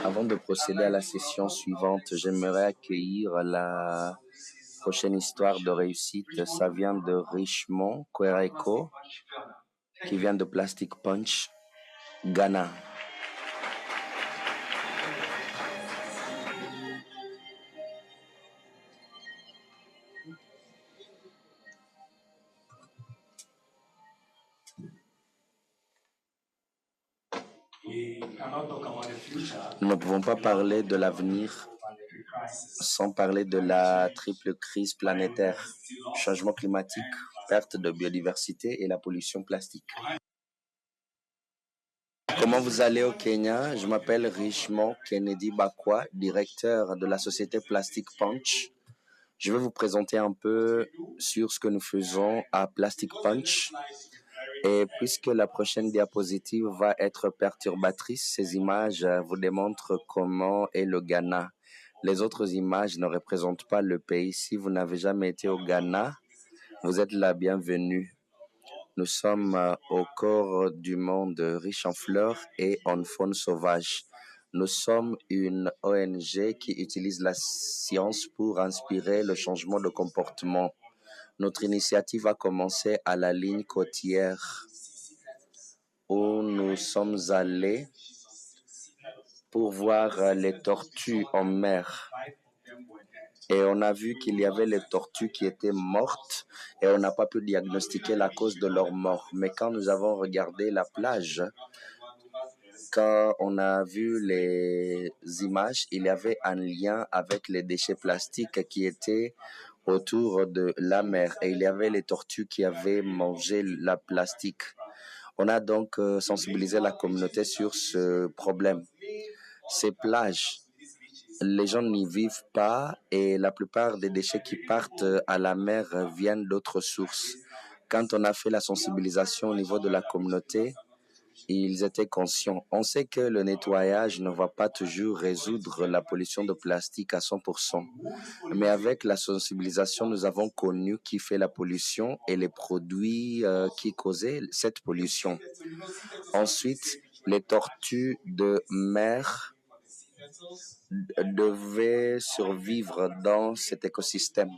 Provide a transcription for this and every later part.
Avant de procéder à la session suivante, j'aimerais accueillir la prochaine histoire de réussite. Ça vient de Richmond Kwereko, qui vient de Plastic Punch, Ghana. Nous ne pouvons pas parler de l'avenir sans parler de la triple crise planétaire, changement climatique, perte de biodiversité et la pollution plastique. Comment vous allez au Kenya? Je m'appelle Richmond Kennedy Bakwa, directeur de la société Plastic Punch. Je vais vous présenter un peu sur ce que nous faisons à Plastic Punch. Et puisque la prochaine diapositive va être perturbatrice, ces images vous démontrent comment est le Ghana. Les autres images ne représentent pas le pays. Si vous n'avez jamais été au Ghana, vous êtes la bienvenue. Nous sommes au cœur du monde riche en fleurs et en faune sauvage. Nous sommes une ONG qui utilise la science pour inspirer le changement de comportement. Notre initiative a commencé à la ligne côtière où nous sommes allés pour voir les tortues en mer. Et on a vu qu'il y avait les tortues qui étaient mortes et on n'a pas pu diagnostiquer la cause de leur mort. Mais quand nous avons regardé la plage, quand on a vu les images, il y avait un lien avec les déchets plastiques qui étaient autour de la mer et il y avait les tortues qui avaient mangé la plastique. On a donc sensibilisé la communauté sur ce problème. Ces plages, les gens n'y vivent pas et la plupart des déchets qui partent à la mer viennent d'autres sources. Quand on a fait la sensibilisation au niveau de la communauté, ils étaient conscients. On sait que le nettoyage ne va pas toujours résoudre la pollution de plastique à 100%. Mais avec la sensibilisation, nous avons connu qui fait la pollution et les produits qui causaient cette pollution. Ensuite, les tortues de mer devaient survivre dans cet écosystème.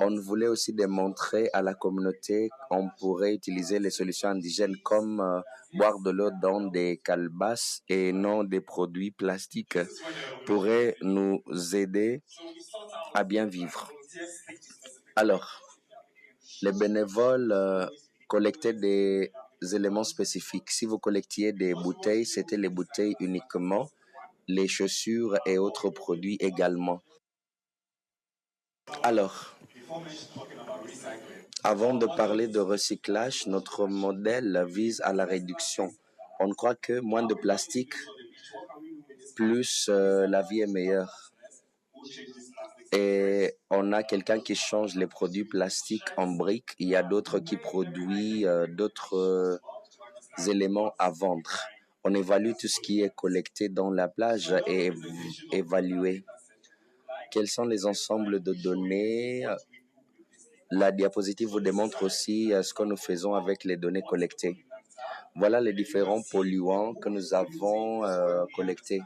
On voulait aussi démontrer à la communauté qu'on pourrait utiliser les solutions indigènes comme boire de l'eau dans des calebasses et non des produits plastiques pourrait nous aider à bien vivre. Alors, les bénévoles collectaient des éléments spécifiques. Si vous collectiez des bouteilles, c'était les bouteilles uniquement, les chaussures et autres produits également. Alors, avant de parler de recyclage, notre modèle vise à la réduction. On croit que moins de plastique, plus la vie est meilleure. Et on a quelqu'un qui change les produits plastiques en briques. Il y a d'autres qui produisent d'autres éléments à vendre. On évalue tout ce qui est collecté dans la plage et évalué. Quels sont les ensembles de données? La diapositive vous démontre aussi ce que nous faisons avec les données collectées. Voilà les différents polluants que nous avons collectés.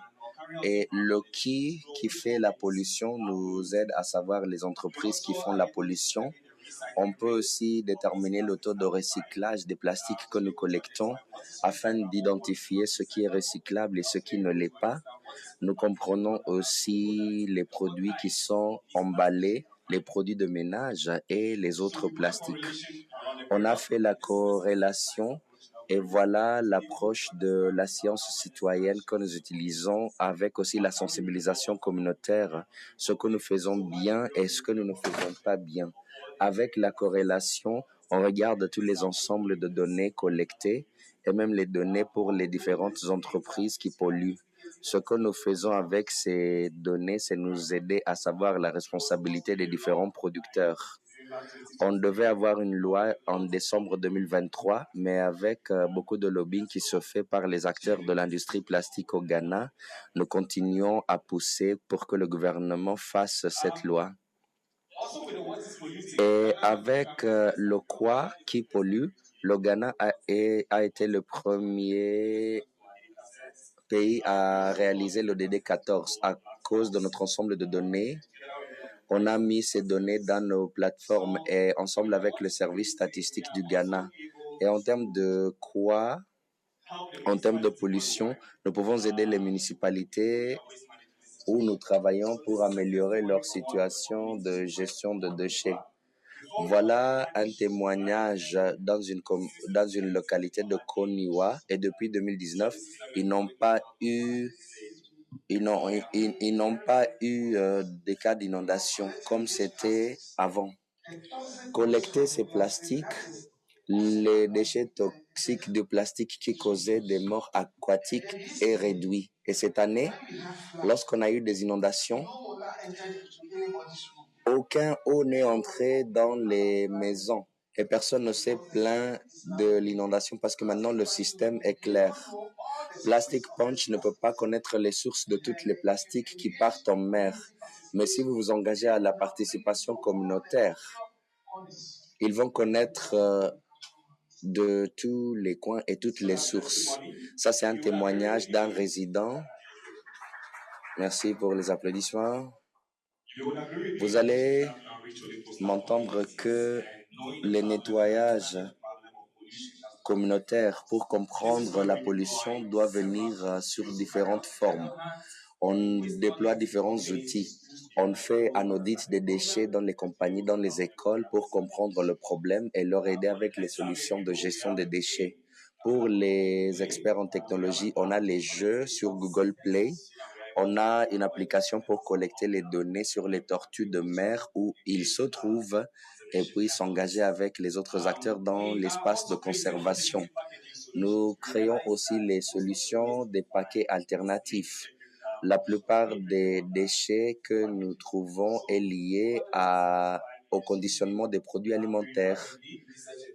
Et le qui fait la pollution nous aide à savoir les entreprises qui font la pollution. On peut aussi déterminer le taux de recyclage des plastiques que nous collectons afin d'identifier ce qui est recyclable et ce qui ne l'est pas. Nous comprenons aussi les produits qui sont emballés, les produits de ménage et les autres plastiques. On a fait la corrélation et voilà l'approche de la science citoyenne que nous utilisons avec aussi la sensibilisation communautaire, ce que nous faisons bien et ce que nous ne faisons pas bien. Avec la corrélation, on regarde tous les ensembles de données collectées et même les données pour les différentes entreprises qui polluent. Ce que nous faisons avec ces données, c'est nous aider à savoir la responsabilité des différents producteurs. On devait avoir une loi en décembre 2023, mais avec beaucoup de lobbying qui se fait par les acteurs de l'industrie plastique au Ghana, nous continuons à pousser pour que le gouvernement fasse cette loi. Et avec le quoi qui pollue, le Ghana a été le premier pays a réalisé le DD14 à cause de notre ensemble de données. On a mis ces données dans nos plateformes et ensemble avec le service statistique du Ghana. Et en termes de quoi? En termes de pollution, nous pouvons aider les municipalités où nous travaillons pour améliorer leur situation de gestion de déchets. Voilà un témoignage dans une localité de Koniwa et depuis 2019, ils n'ont pas eu des cas d'inondation comme c'était avant. Collecter ces plastiques, les déchets toxiques de plastique qui causaient des morts aquatiques est réduit. Et cette année, lorsqu'on a eu des inondations, aucun eau n'est entré dans les maisons et personne ne s'est plaint de l'inondation parce que maintenant le système est clair. Plastic Punch ne peut pas connaître les sources de toutes les plastiques qui partent en mer. Mais si vous vous engagez à la participation communautaire, ils vont connaître de tous les coins et toutes les sources. Ça, c'est un témoignage d'un résident. Merci pour les applaudissements. Vous allez m'entendre que les nettoyages communautaires pour comprendre la pollution doivent venir sur différentes formes. On déploie différents outils. On fait un audit des déchets dans les compagnies, dans les écoles pour comprendre le problème et leur aider avec les solutions de gestion des déchets. Pour les experts en technologie, on a les jeux sur Google Play. On a une application pour collecter les données sur les tortues de mer où ils se trouvent et puis s'engager avec les autres acteurs dans l'espace de conservation. Nous créons aussi les solutions des paquets alternatifs. La plupart des déchets que nous trouvons est lié au conditionnement des produits alimentaires.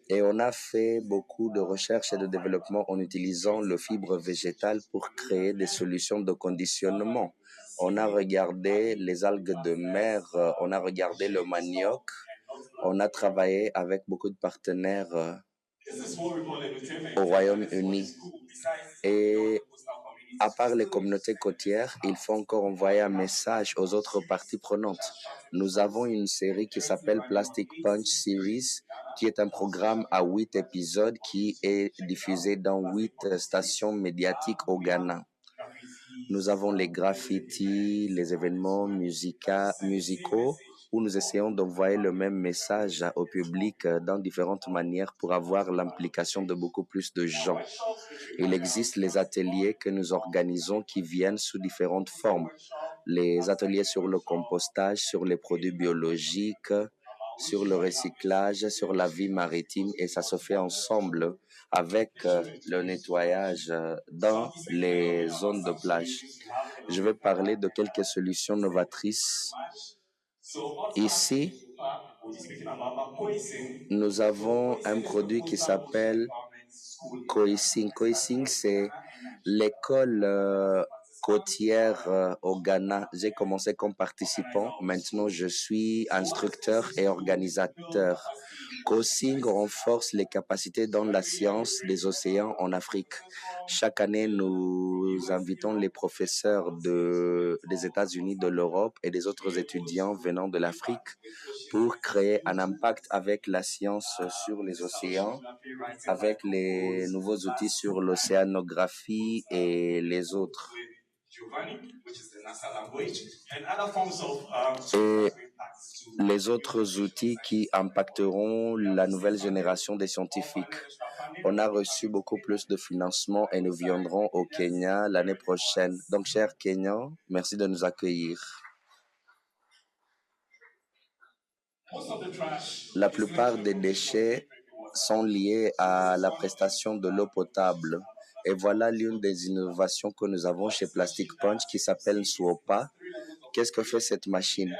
Et on a fait beaucoup de recherches et de développement en utilisant le fibre végétale pour créer des solutions de conditionnement. On a regardé les algues de mer, on a regardé le manioc, on a travaillé avec beaucoup de partenaires au Royaume-Uni. Et à part les communautés côtières, il faut encore envoyer un message aux autres parties prenantes. Nous avons une série qui s'appelle Plastic Punch Series, qui est un programme à 8 épisodes qui est diffusé dans 8 stations médiatiques au Ghana. Nous avons les graffitis, les événements musicaux, où nous essayons d'envoyer le même message au public dans différentes manières pour avoir l'implication de beaucoup plus de gens. Il existe les ateliers que nous organisons qui viennent sous différentes formes. Les ateliers sur le compostage, sur les produits biologiques, sur le recyclage, sur la vie maritime, et ça se fait ensemble avec le nettoyage dans les zones de plage. Je vais parler de quelques solutions novatrices. Ici, nous avons un produit qui s'appelle Koising. Koising, c'est l'école côtière au Ghana. J'ai commencé comme participant. Maintenant, je suis instructeur et organisateur. Koising renforce les capacités dans la science des océans en Afrique. Chaque année, nous invitons les professeurs des États-Unis, de l'Europe et des autres étudiants venant de l'Afrique pour créer un impact avec la science sur les océans, avec les nouveaux outils sur l'océanographie et les autres. Et les autres outils qui impacteront la nouvelle génération des scientifiques. On a reçu beaucoup plus de financement et nous viendrons au Kenya l'année prochaine. Donc, chers Kenyans, merci de nous accueillir. La plupart des déchets sont liés à la prestation de l'eau potable. Et voilà l'une des innovations que nous avons chez Plastic Punch qui s'appelle Swopa. Qu'est-ce que fait cette machine?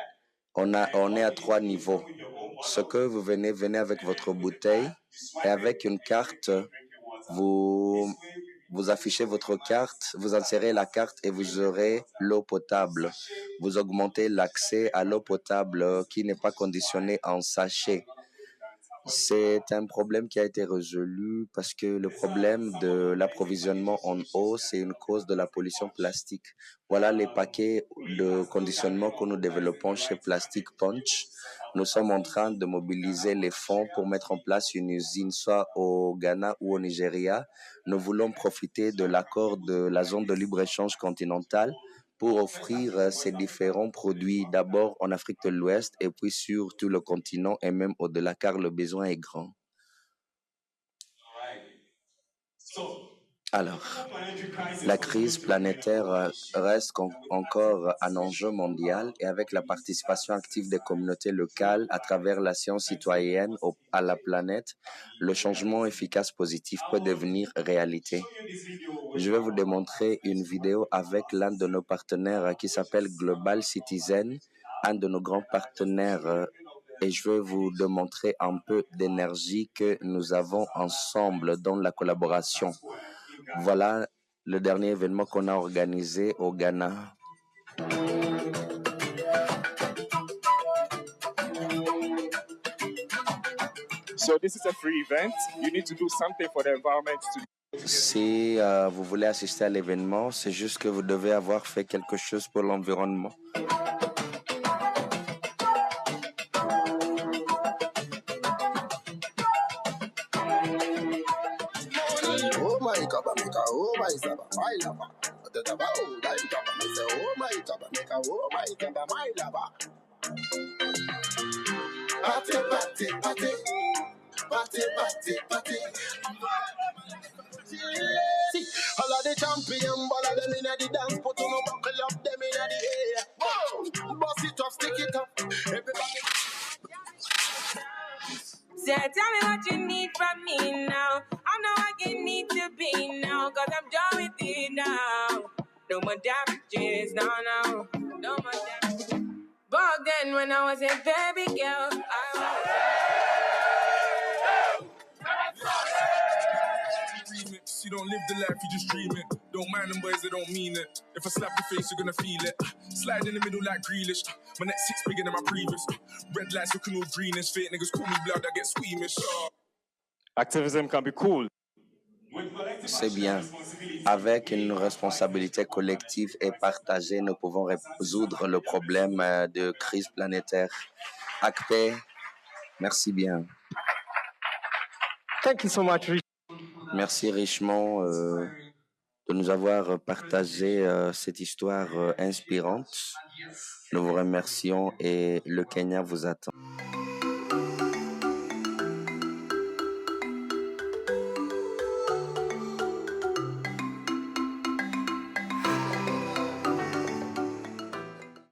On est à 3 niveaux. Ce que vous venez avec votre bouteille et avec une carte, vous affichez votre carte, vous insérez la carte et vous aurez l'eau potable. Vous augmentez l'accès à l'eau potable qui n'est pas conditionnée en sachet. C'est un problème qui a été résolu parce que le problème de l'approvisionnement en eau, c'est une cause de la pollution plastique. Voilà les paquets de conditionnement que nous développons chez Plastic Punch. Nous sommes en train de mobiliser les fonds pour mettre en place une usine, soit au Ghana ou au Nigeria. Nous voulons profiter de l'accord de la zone de libre-échange continentale pour offrir ces différents produits d'abord en Afrique de l'Ouest et puis sur tout le continent et même au-delà car le besoin est grand. Alors, la crise planétaire reste encore un enjeu mondial et avec la participation active des communautés locales à travers la science citoyenne à la planète, le changement efficace positif peut devenir réalité. Je vais vous démontrer une vidéo avec l'un de nos partenaires qui s'appelle Global Citizen, un de nos grands partenaires, et je vais vous démontrer un peu d'énergie que nous avons ensemble dans la collaboration. Voilà le dernier événement qu'on a organisé au Ghana. So this is a free event. You need to do something for the environment to... Si vous voulez assister à l'événement, c'est juste que vous devez avoir fait quelque chose pour l'environnement. Oh my God, oh my Saba, my lover. Oh my God, oh my God, my lover. Party, party, party, party, party, party. See, all of the champion, all of them in the dance, put on a buckle up them in the air. Whoa, bust it up, stick it up, everybody. So tell me what you need from me now. I'm not what you need to be now, cause I'm done with it now. No more damages, no, no, no more damages. Back then when I was a baby girl, I was... You don't live the life, you just dream it. Don't mind them boys, they don't mean it. If I slap your face, you're gonna feel it. Slide in the middle like Grealish. My next six bigger than my previous. Red lights looking all greenish. Fake niggas call me blood, I get squeamish. Activism can be cool. C'est bien. Avec une responsabilité collective et partagée, nous pouvons résoudre le problème de crise planétaire. ACPE, merci bien. Thank you so much, Rich. Merci Richemont de nous avoir partagé cette histoire inspirante. Nous vous remercions et le Kenya vous attend.